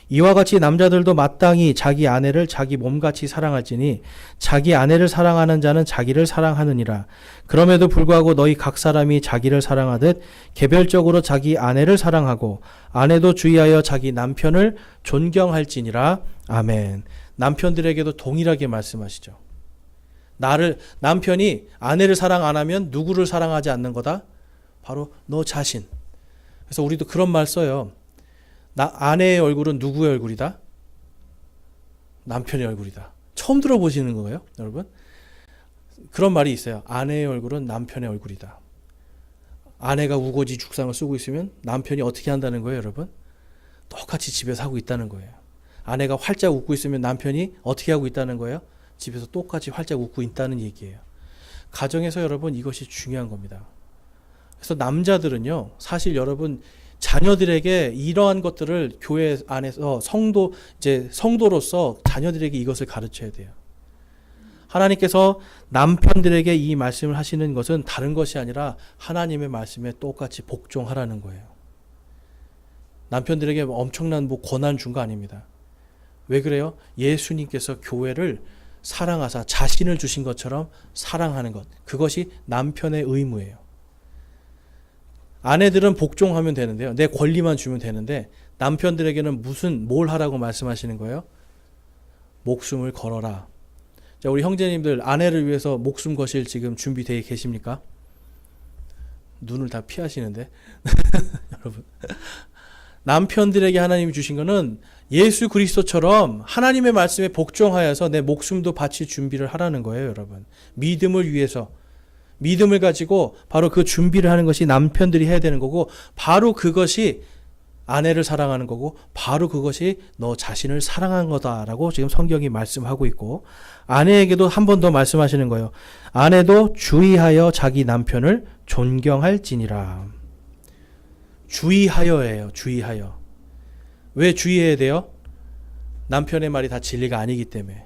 이와 같이 남자들도 마땅히 자기 아내를 자기 몸같이 사랑할지니 자기 아내를 사랑하는 자는 자기를 사랑하느니라. 그럼에도 불구하고 너희 각 사람이 자기를 사랑하듯 개별적으로 자기 아내를 사랑하고 아내도 주의하여 자기 남편을 존경할지니라. 아멘. 남편들에게도 동일하게 말씀하시죠. 남편이 아내를 사랑 안 하면 누구를 사랑하지 않는 거다? 바로 너 자신. 그래서 우리도 그런 말 써요. 아내의 얼굴은 누구의 얼굴이다? 남편의 얼굴이다. 처음 들어보시는 거예요, 여러분? 그런 말이 있어요. 아내의 얼굴은 남편의 얼굴이다. 아내가 우거지 죽상을 쓰고 있으면 남편이 어떻게 한다는 거예요, 여러분? 똑같이 집에서 하고 있다는 거예요. 아내가 활짝 웃고 있으면 남편이 어떻게 하고 있다는 거예요? 집에서 똑같이 활짝 웃고 있다는 얘기예요. 가정에서 여러분 이것이 중요한 겁니다. 그래서 남자들은요, 사실 여러분 자녀들에게 이러한 것들을 교회 안에서 성도로서 자녀들에게 이것을 가르쳐야 돼요. 하나님께서 남편들에게 이 말씀을 하시는 것은 다른 것이 아니라 하나님의 말씀에 똑같이 복종하라는 거예요. 남편들에게 엄청난 권한 준 거 아닙니다. 왜 그래요? 예수님께서 교회를 사랑하사 자신을 주신 것처럼 사랑하는 것, 그것이 남편의 의무예요. 아내들은 복종하면 되는데요. 내 권리만 주면 되는데 남편들에게는 뭘 하라고 말씀하시는 거예요? 목숨을 걸어라. 자, 우리 형제님들 아내를 위해서 목숨 거실 지금 준비되어 계십니까? 눈을 다 피하시는데 여러분, 남편들에게 하나님이 주신 거는 예수 그리스도처럼 하나님의 말씀에 복종하여서 내 목숨도 바칠 준비를 하라는 거예요, 여러분. 믿음을 위해서. 믿음을 가지고 바로 그 준비를 하는 것이 남편들이 해야 되는 거고, 바로 그것이 아내를 사랑하는 거고, 바로 그것이 너 자신을 사랑하는 거다라고 지금 성경이 말씀하고 있고, 아내에게도 한 번 더 말씀하시는 거예요. 아내도 주의하여 자기 남편을 존경할지니라. 주의하여예요. 주의하여. 왜 주의해야 돼요? 남편의 말이 다 진리가 아니기 때문에.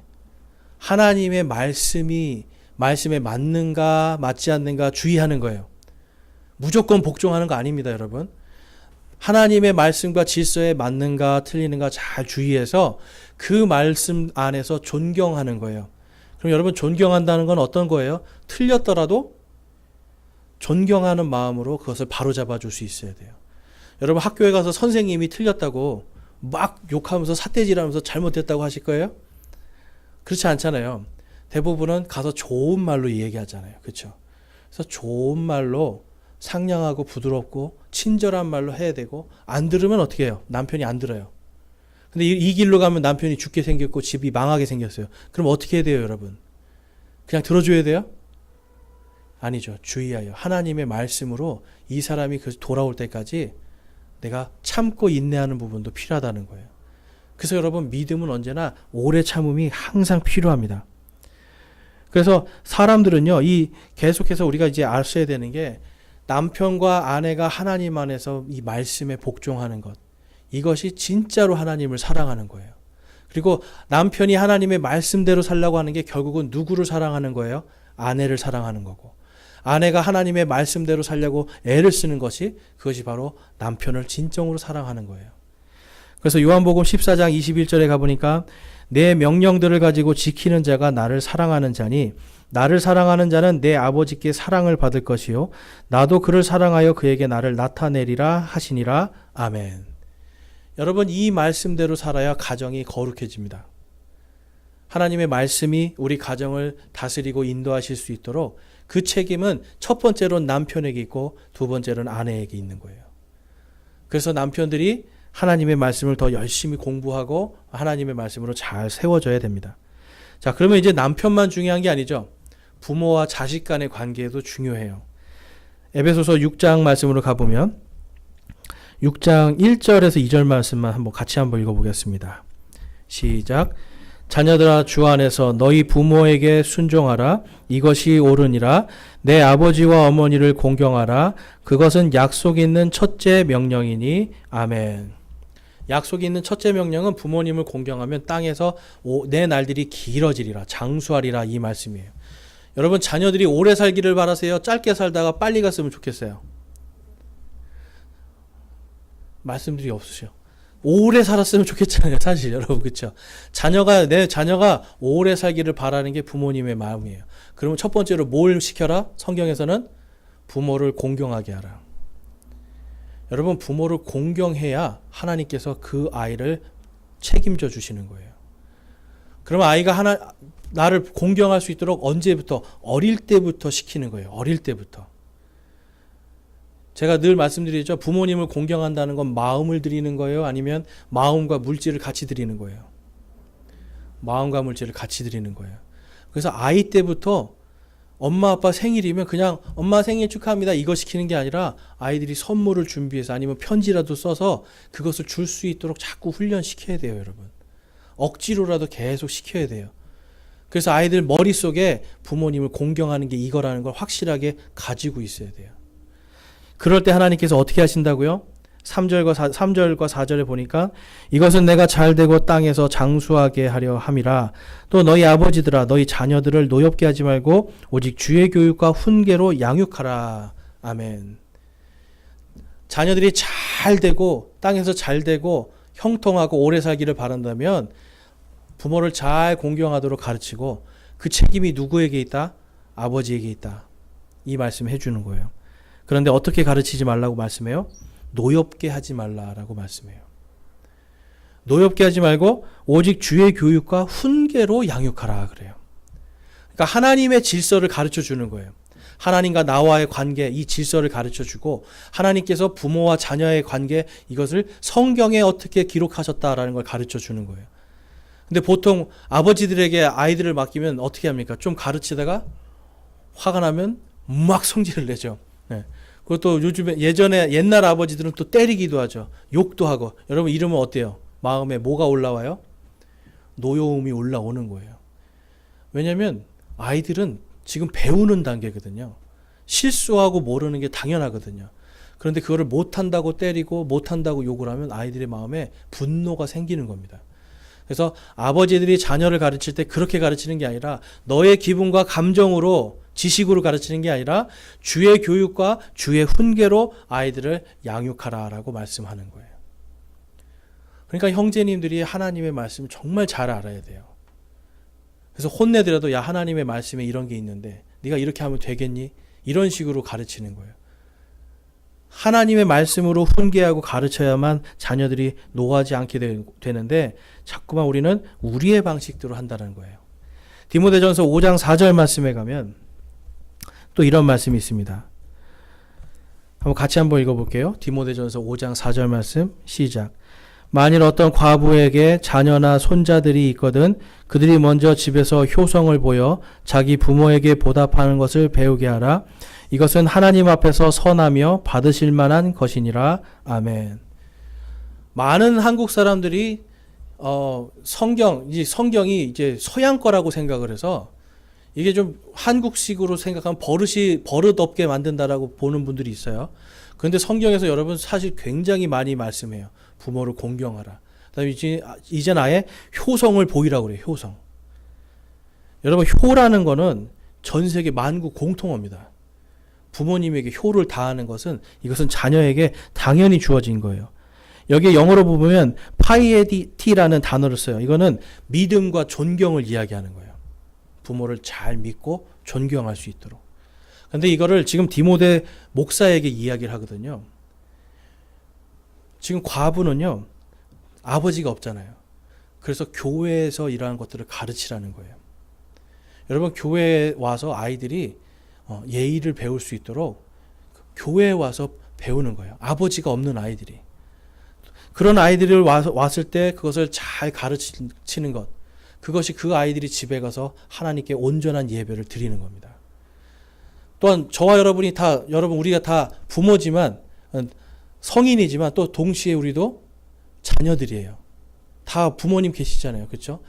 하나님의 말씀에 맞는가 맞지 않는가 주의하는 거예요. 무조건 복종하는 거 아닙니다, 여러분. 하나님의 말씀과 질서에 맞는가 틀리는가 잘 주의해서 그 말씀 안에서 존경하는 거예요. 그럼 여러분, 존경한다는 건 어떤 거예요? 틀렸더라도 존경하는 마음으로 그것을 바로잡아 줄 수 있어야 돼요. 여러분, 학교에 가서 선생님이 틀렸다고 막 욕하면서 삿대질하면서 잘못됐다고 하실 거예요? 그렇지 않잖아요. 대부분은 가서 좋은 말로 얘기하잖아요. 그렇죠? 그래서 좋은 말로 상냥하고 부드럽고 친절한 말로 해야 되고, 안 들으면 어떻게 해요? 남편이 안 들어요. 근데 이 길로 가면 남편이 죽게 생겼고 집이 망하게 생겼어요. 그럼 어떻게 해야 돼요, 여러분? 그냥 들어줘야 돼요? 아니죠. 주의하여 하나님의 말씀으로 이 사람이 돌아올 때까지 내가 참고 인내하는 부분도 필요하다는 거예요. 그래서 여러분, 믿음은 언제나 오래 참음이 항상 필요합니다. 그래서 사람들은요, 계속해서 우리가 이제 아셔야 되는 게, 남편과 아내가 하나님 안에서 이 말씀에 복종하는 것, 이것이 진짜로 하나님을 사랑하는 거예요. 그리고 남편이 하나님의 말씀대로 살라고 하는 게 결국은 누구를 사랑하는 거예요? 아내를 사랑하는 거고, 아내가 하나님의 말씀대로 살려고 애를 쓰는 것이, 그것이 바로 남편을 진정으로 사랑하는 거예요. 그래서 요한복음 14장 21절에 가보니까, 내 명령들을 가지고 지키는 자가 나를 사랑하는 자니 나를 사랑하는 자는 내 아버지께 사랑을 받을 것이요 나도 그를 사랑하여 그에게 나를 나타내리라 하시니라. 아멘. 여러분, 이 말씀대로 살아야 가정이 거룩해집니다. 하나님의 말씀이 우리 가정을 다스리고 인도하실 수 있도록 그 책임은 첫 번째로는 남편에게 있고 두 번째로는 아내에게 있는 거예요. 그래서 남편들이 하나님의 말씀을 더 열심히 공부하고 하나님의 말씀으로 잘 세워져야 됩니다. 자, 그러면 이제 남편만 중요한 게 아니죠. 부모와 자식 간의 관계도 중요해요. 에베소서 6장 말씀으로 가보면 6장 1절에서 2절 말씀만 같이 한번 읽어보겠습니다. 시작. 자녀들아 주 안에서 너희 부모에게 순종하라. 이것이 옳으니라. 내 아버지와 어머니를 공경하라. 그것은 약속 있는 첫째 명령이니. 아멘. 약속이 있는 첫째 명령은 부모님을 공경하면 땅에서 내 날들이 길어지리라. 장수하리라. 이 말씀이에요. 여러분, 자녀들이 오래 살기를 바라세요? 짧게 살다가 빨리 갔으면 좋겠어요? 말씀들이 없으셔. 오래 살았으면 좋겠잖아요, 사실 여러분. 그렇죠? 내 자녀가 오래 살기를 바라는 게 부모님의 마음이에요. 그러면 첫 번째로 뭘 시켜라? 성경에서는 부모를 공경하게 하라. 여러분, 부모를 공경해야 하나님께서 그 아이를 책임져 주시는 거예요. 그러면 아이가 나를 공경할 수 있도록 언제부터? 어릴 때부터 시키는 거예요. 어릴 때부터. 제가 늘 말씀드리죠. 부모님을 공경한다는 건 마음을 드리는 거예요? 아니면 마음과 물질을 같이 드리는 거예요? 마음과 물질을 같이 드리는 거예요. 그래서 아이 때부터 엄마 아빠 생일이면 그냥 엄마 생일 축하합니다 이거 시키는 게 아니라 아이들이 선물을 준비해서 아니면 편지라도 써서 그것을 줄 수 있도록 자꾸 훈련시켜야 돼요, 여러분. 억지로라도 계속 시켜야 돼요. 그래서 아이들 머릿속에 부모님을 공경하는 게 이거라는 걸 확실하게 가지고 있어야 돼요. 그럴 때 하나님께서 어떻게 하신다고요? 3절과 4절에 보니까 이것은 내가 잘되고 땅에서 장수하게 하려 함이라. 또 너희 아버지들아 너희 자녀들을 노엽게 하지 말고 오직 주의 교육과 훈계로 양육하라. 아멘. 자녀들이 잘되고 땅에서 잘되고 형통하고 오래 살기를 바란다면 부모를 잘 공경하도록 가르치고 그 책임이 누구에게 있다? 아버지에게 있다. 이 말씀 해주는 거예요. 그런데 어떻게 가르치지 말라고 말씀해요? 노엽게 하지 말라라고 말씀해요. 노엽게 하지 말고 오직 주의 교육과 훈계로 양육하라 그래요. 그러니까 하나님의 질서를 가르쳐 주는 거예요. 하나님과 나와의 관계, 이 질서를 가르쳐 주고 하나님께서 부모와 자녀의 관계, 이것을 성경에 어떻게 기록하셨다라는 걸 가르쳐 주는 거예요. 근데 보통 아버지들에게 아이들을 맡기면 어떻게 합니까? 좀 가르치다가 화가 나면 막 성질을 내죠. 네. 그것도 요즘에 옛날 아버지들은 또 때리기도 하죠. 욕도 하고. 여러분 이러면 어때요? 마음에 뭐가 올라와요? 노여움이 올라오는 거예요. 왜냐하면 아이들은 지금 배우는 단계거든요. 실수하고 모르는 게 당연하거든요. 그런데 그거를 못한다고 때리고 못한다고 욕을 하면 아이들의 마음에 분노가 생기는 겁니다. 그래서 아버지들이 자녀를 가르칠 때 그렇게 가르치는 게 아니라 너의 기분과 감정으로 지식으로 가르치는 게 아니라 주의 교육과 주의 훈계로 아이들을 양육하라라고 말씀하는 거예요. 그러니까 형제님들이 하나님의 말씀을 정말 잘 알아야 돼요. 그래서 혼내더라도 야 하나님의 말씀에 이런 게 있는데 네가 이렇게 하면 되겠니? 이런 식으로 가르치는 거예요. 하나님의 말씀으로 훈계하고 가르쳐야만 자녀들이 노하지 않게 되는데 자꾸만 우리는 우리의 방식대로 한다는 거예요. 디모데전서 5장 4절 말씀에 가면 또 이런 말씀이 있습니다. 같이 한번 읽어볼게요. 디모데전서 5장 4절 말씀 시작. 만일 어떤 과부에게 자녀나 손자들이 있거든 그들이 먼저 집에서 효성을 보여 자기 부모에게 보답하는 것을 배우게 하라. 이것은 하나님 앞에서 선하며 받으실 만한 것이니라. 아멘. 많은 한국 사람들이 성경이 이제 서양 거라고 생각을 해서 이게 좀 한국식으로 생각하면 버릇 없게 만든다라고 보는 분들이 있어요. 그런데 성경에서 여러분 사실 굉장히 많이 말씀해요. 부모를 공경하라. 그다음에 이제 아예 효성을 보이라고 그래요. 효성. 여러분 효라는 거는 전 세계 만국 공통어입니다. 부모님에게 효를 다하는 것은 이것은 자녀에게 당연히 주어진 거예요. 여기 영어로 보면 파이에티라는 단어를 써요. 이거는 믿음과 존경을 이야기하는 거예요. 부모를 잘 믿고 존경할 수 있도록. 그런데 이거를 지금 디모데 목사에게 이야기를 하거든요. 지금 과부는요, 아버지가 없잖아요. 그래서 교회에서 이러한 것들을 가르치라는 거예요. 여러분, 교회에 와서 아이들이 예의를 배울 수 있도록 교회에 와서 배우는 거예요. 아버지가 없는 아이들이. 그런 아이들이 왔을 때 그것을 잘 가르치는 것, 그것이 그 아이들이 집에 가서 하나님께 온전한 예배를 드리는 겁니다. 또한 저와 여러분이 다, 우리가 다 부모지만, 성인이지만 또 동시에 우리도 자녀들이에요. 다 부모님 계시잖아요. 그렇죠?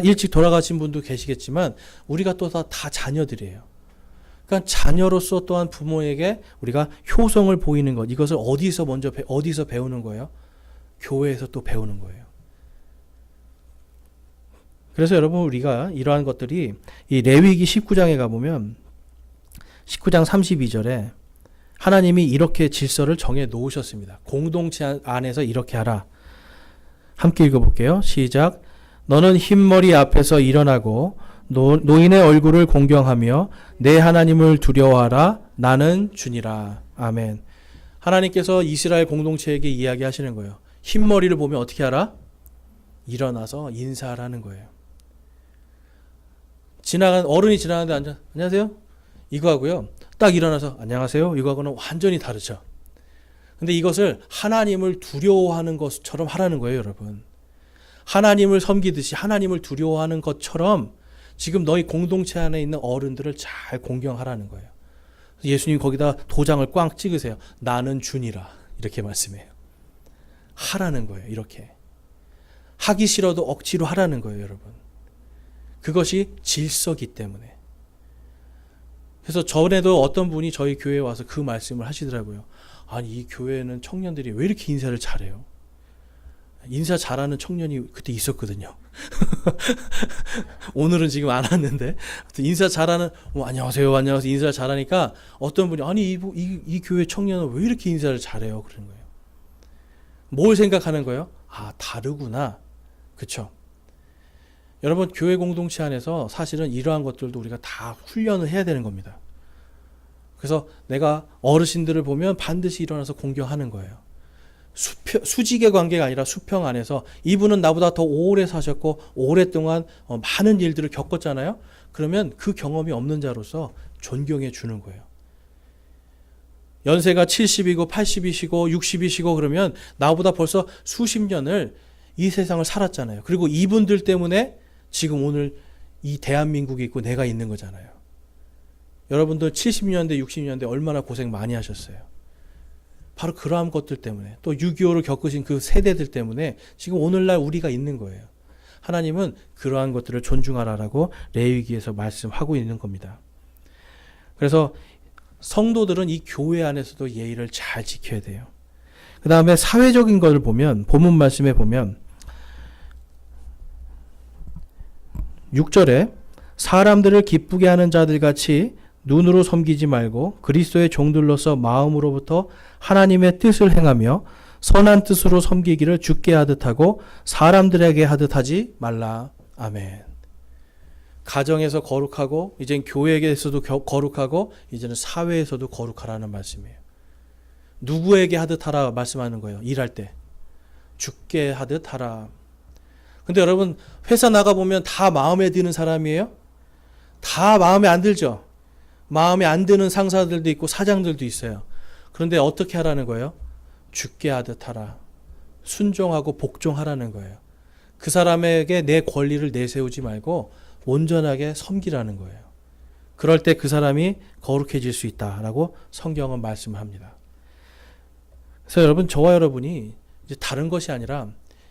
일찍 돌아가신 분도 계시겠지만 우리가 또 다 자녀들이에요. 그러니까 자녀로서 또한 부모에게 우리가 효성을 보이는 것, 이것을 어디서 배우는 거예요? 교회에서 또 배우는 거예요. 그래서 여러분, 우리가 이러한 것들이 이 레위기 19장에 가보면 19장 32절에 하나님이 이렇게 질서를 정해 놓으셨습니다. 공동체 안에서 이렇게 하라. 함께 읽어볼게요. 시작. 너는 흰머리 앞에서 일어나고 노인의 얼굴을 공경하며 내 하나님을 두려워하라. 나는 주니라. 아멘. 하나님께서 이스라엘 공동체에게 이야기하시는 거예요. 흰머리를 보면 어떻게 하라? 일어나서 인사하라는 거예요. 어른이 지나가는데 앉아, 안녕하세요? 이거 하고요. 딱 일어나서 안녕하세요? 이거 하고는 완전히 다르죠. 근데 이것을 하나님을 두려워하는 것처럼 하라는 거예요, 여러분. 하나님을 섬기듯이 하나님을 두려워하는 것처럼 지금 너희 공동체 안에 있는 어른들을 잘 공경하라는 거예요. 예수님 거기다 도장을 꽝 찍으세요. 나는 주니라. 이렇게 말씀해요. 하라는 거예요, 이렇게. 하기 싫어도 억지로 하라는 거예요, 여러분. 그것이 질서기 때문에. 그래서 전에도 어떤 분이 저희 교회에 와서 그 말씀을 하시더라고요. 아니, 이 교회는 청년들이 왜 이렇게 인사를 잘해요? 인사 잘하는 청년이 그때 있었거든요. 오늘은 지금 안 왔는데 인사 잘하는 안녕하세요 인사 잘하니까 어떤 분이 아니 이 교회 청년은 왜 이렇게 인사를 잘해요? 그러는 거예요. 뭘 생각하는 거예요? 아, 다르구나. 그렇죠? 여러분, 교회 공동체 안에서 사실은 이러한 것들도 우리가 다 훈련을 해야 되는 겁니다. 그래서 내가 어르신들을 보면 반드시 일어나서 공경하는 거예요. 수직의 관계가 아니라 수평 안에서 이분은 나보다 더 오래 사셨고 오랫동안 많은 일들을 겪었잖아요. 그러면 그 경험이 없는 자로서 존경해 주는 거예요. 연세가 70이고 80이시고 60이시고 그러면 나보다 벌써 수십 년을 이 세상을 살았잖아요. 그리고 이분들 때문에 지금 오늘 이 대한민국이 있고 내가 있는 거잖아요. 여러분들 70년대 60년대 얼마나 고생 많이 하셨어요. 바로 그러한 것들 때문에 또 6.25를 겪으신 그 세대들 때문에 지금 오늘날 우리가 있는 거예요. 하나님은 그러한 것들을 존중하라라고 레위기에서 말씀하고 있는 겁니다. 그래서 성도들은 이 교회 안에서도 예의를 잘 지켜야 돼요. 그 다음에 사회적인 것을 보면 본문 말씀에 보면 6절에 사람들을 기쁘게 하는 자들같이 눈으로 섬기지 말고 그리스도의 종들로서 마음으로부터 하나님의 뜻을 행하며 선한 뜻으로 섬기기를 주께 하듯 하고 사람들에게 하듯 하지 말라. 아멘. 가정에서 거룩하고 이젠 교회에서도 거룩하고 이제는 사회에서도 거룩하라는 말씀이에요. 누구에게 하듯 하라 말씀하는 거예요. 일할 때. 주께 하듯 하라. 근데 여러분, 회사 나가보면 다 마음에 드는 사람이에요? 다 마음에 안 들죠? 마음에 안 드는 상사들도 있고 사장들도 있어요. 그런데 어떻게 하라는 거예요? 주께 하듯 하라. 순종하고 복종하라는 거예요. 그 사람에게 내 권리를 내세우지 말고 온전하게 섬기라는 거예요. 그럴 때 그 사람이 거룩해질 수 있다라고 성경은 말씀합니다. 그래서 여러분, 저와 여러분이 이제 다른 것이 아니라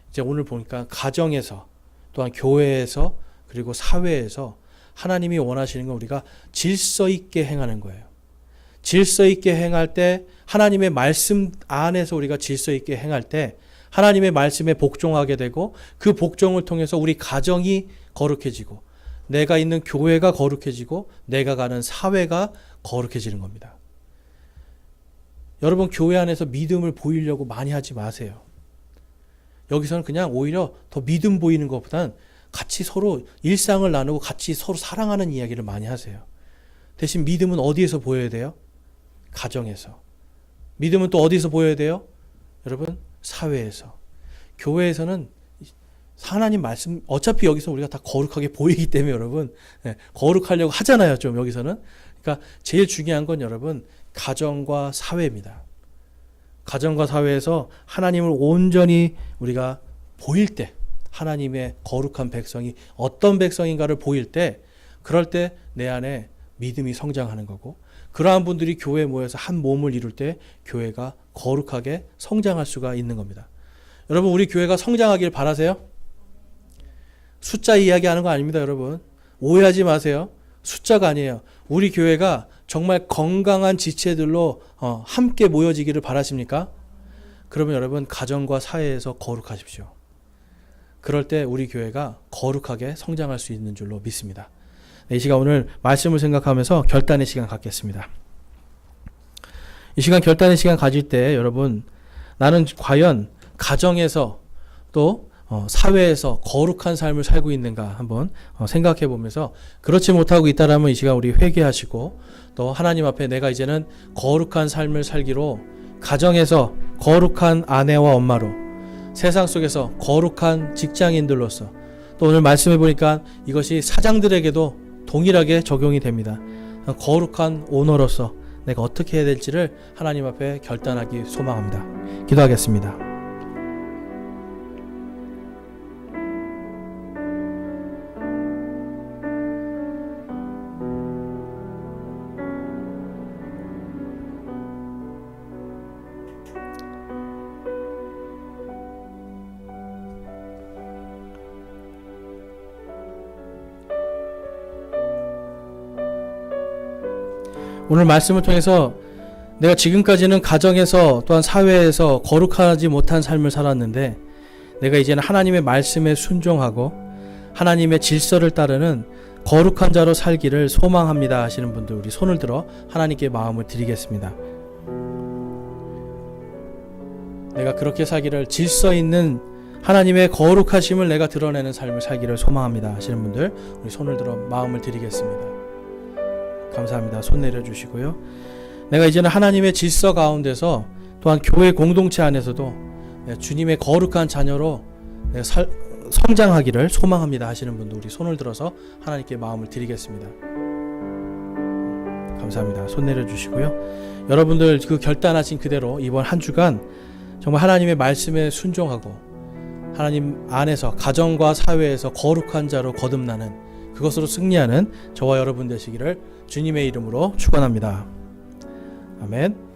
이제 오늘 보니까 가정에서 또한 교회에서 그리고 사회에서 하나님이 원하시는 건 우리가 질서 있게 행하는 거예요. 질서 있게 행할 때 하나님의 말씀 안에서 우리가 질서 있게 행할 때 하나님의 말씀에 복종하게 되고 그 복종을 통해서 우리 가정이 거룩해지고 내가 있는 교회가 거룩해지고 내가 가는 사회가 거룩해지는 겁니다. 여러분, 교회 안에서 믿음을 보이려고 많이 하지 마세요. 여기서는 그냥 오히려 더 믿음 보이는 것보단 같이 서로 일상을 나누고 같이 서로 사랑하는 이야기를 많이 하세요. 대신 믿음은 어디에서 보여야 돼요? 가정에서. 믿음은 또 어디서 보여야 돼요? 여러분, 사회에서. 교회에서는 하나님 말씀, 어차피 여기서 우리가 다 거룩하게 보이기 때문에 여러분, 거룩하려고 하잖아요, 좀 여기서는. 그러니까 제일 중요한 건 여러분, 가정과 사회입니다. 가정과 사회에서 하나님을 온전히 우리가 보일 때, 하나님의 거룩한 백성이 어떤 백성인가를 보일 때, 그럴 때 내 안에 믿음이 성장하는 거고, 그러한 분들이 교회에 모여서 한 몸을 이룰 때 교회가 거룩하게 성장할 수가 있는 겁니다. 여러분, 우리 교회가 성장하길 바라세요? 숫자 이야기하는 거 아닙니다, 여러분. 오해하지 마세요. 숫자가 아니에요. 우리 교회가 정말 건강한 지체들로 함께 모여지기를 바라십니까? 그러면 여러분, 가정과 사회에서 거룩하십시오. 그럴 때 우리 교회가 거룩하게 성장할 수 있는 줄로 믿습니다. 이 시간 오늘 말씀을 생각하면서 결단의 시간 갖겠습니다. 이 시간 결단의 시간 가질 때 여러분, 나는 과연 가정에서 또 사회에서 거룩한 삶을 살고 있는가 한번 생각해 보면서, 그렇지 못하고 있다라면 이 시간 우리 회개하시고, 또 하나님 앞에 내가 이제는 거룩한 삶을 살기로, 가정에서 거룩한 아내와 엄마로, 세상 속에서 거룩한 직장인들로서, 또 오늘 말씀해 보니까 이것이 사장들에게도 동일하게 적용이 됩니다. 거룩한 오너로서 내가 어떻게 해야 될지를 하나님 앞에 결단하기 소망합니다. 기도하겠습니다. 오늘 말씀을 통해서 내가 지금까지는 가정에서 또한 사회에서 거룩하지 못한 삶을 살았는데, 내가 이제는 하나님의 말씀에 순종하고 하나님의 질서를 따르는 거룩한 자로 살기를 소망합니다 하시는 분들, 우리 손을 들어 하나님께 마음을 드리겠습니다. 내가 그렇게 살기를, 질서 있는 하나님의 거룩하심을 내가 드러내는 삶을 살기를 소망합니다 하시는 분들, 우리 손을 들어 마음을 드리겠습니다. 감사합니다. 손 내려주시고요. 내가 이제는 하나님의 질서 가운데서, 또한 교회 공동체 안에서도 주님의 거룩한 자녀로 내가 성장하기를 소망합니다 하시는 분도 우리 손을 들어서 하나님께 마음을 드리겠습니다. 감사합니다. 손 내려주시고요. 여러분들 그 결단하신 그대로 이번 한 주간 정말 하나님의 말씀에 순종하고 하나님 안에서 가정과 사회에서 거룩한 자로 거듭나는, 그것으로 승리하는 저와 여러분 되시기를 주님의 이름으로 축원합니다. 아멘.